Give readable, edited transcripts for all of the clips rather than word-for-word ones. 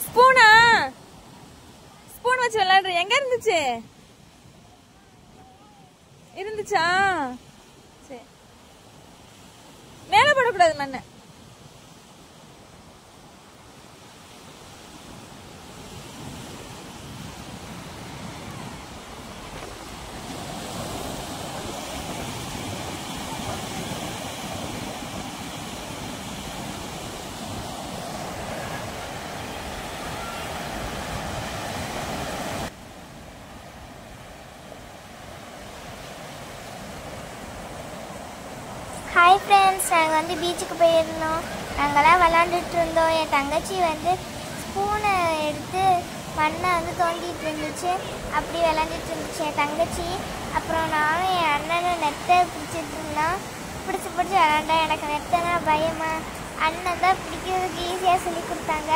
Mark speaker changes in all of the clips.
Speaker 1: ஸ்பூனா? Spoon வச்சு விளையாடுற. எங்க இருந்துச்சு? இருந்துச்சா? சரி, மேல போடக்கூடாது மண்ண.
Speaker 2: ஹாய் ஃப்ரெண்ட்ஸ், நாங்கள் வந்து பீச்சுக்கு போயிருந்தோம். நாங்கள்லாம் விளாண்டுட்டு இருந்தோம். என் தங்கச்சி வந்து ஸ்பூனை எடுத்து மண்ணை வந்து தோண்டிட்டு இருந்துச்சு. அப்படி விளாண்டுட்டு இருந்துச்சு என் தங்கச்சி. அப்புறம் நானும் என் அண்ணனும் நெத்தை பிடிச்சிட்டு இருந்தோம். பிடிச்சி விளாண்டா. எனக்கு நெத்தைனா பயமா. அண்ணன் தான் பிடிக்கிறதுக்கு ஈஸியாக சொல்லி கொடுத்தாங்க.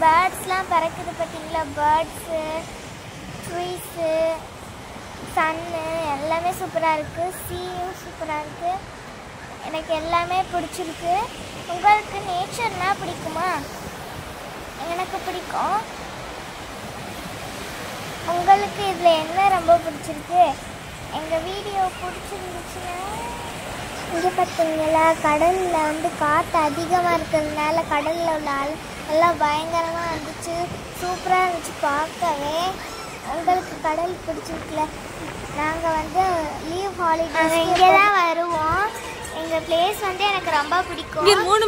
Speaker 2: பேர்ட்ஸ்லாம் பறக்குது பார்த்தீங்களா? பேர்ட்ஸு, ட்ரீஸு, சன்னு எல்லாமே சூப்பராக இருக்குது. சீயும் சூப்பராக இருக்குது. எனக்கு எல்லாமே பிடிச்சிருக்கு. உங்களுக்கு நேச்சர்னால் பிடிக்குமா? எனக்கு பிடிக்கும். உங்களுக்கு இதில் என்ன ரொம்ப பிடிச்சிருக்கு? எங்கள் வீடியோ பிடிச்சிருந்துச்சுன்னா இங்கே பார்த்தீங்களா, கடலில் வந்து காற்று அதிகமாக இருக்கிறதுனால கடலில் உள்ள ஆள் எல்லாம் பயங்கரமாக இருந்துச்சு. சூப்பராக இருந்துச்சு பார்க்கவே. உங்களுக்கு கடல் பிடிச்சிருக்குல்ல? நாங்கள் வந்து லீவ் ஹாலிடே இங்கே தான் வருவோம். எங்கள் பிளேஸ் வந்து எனக்கு ரொம்ப பிடிக்கும்.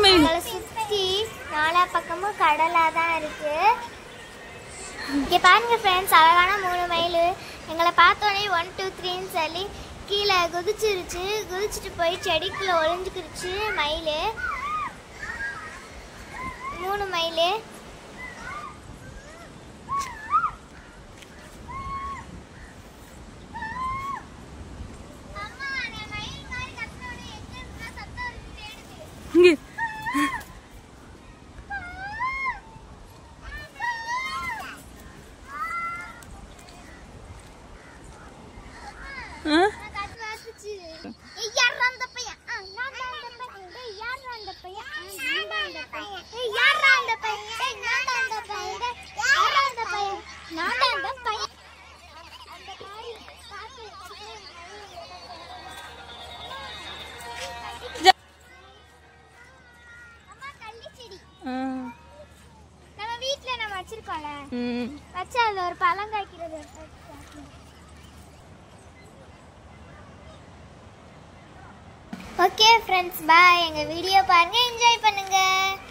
Speaker 2: எங்களை சுற்றி நாலா பக்கமும் கடலாக தான் இருக்குது. இங்கே பாருங்கள் ஃப்ரெண்ட்ஸ், அழகான 3 மைல். எங்களை பார்த்தோன்னே 1 2 3ன்னு சொல்லி கீழே குதிச்சிருச்சு. குதிச்சுட்டு போய் செடிக்குள்ளே ஒளிஞ்சுக்கிருச்சு. மயில் 3 மைல். நம்ம வீட்டுல நம்ம வச்சிருக்கோம்ல, வச்சு அதுல ஒரு பழம் காய்க்கிறது. ஓகே ஃப்ரெண்ட்ஸ், பாய். எங்கள் வீடியோ பாருங்கள், என்ஜாய் பண்ணுங்கள்.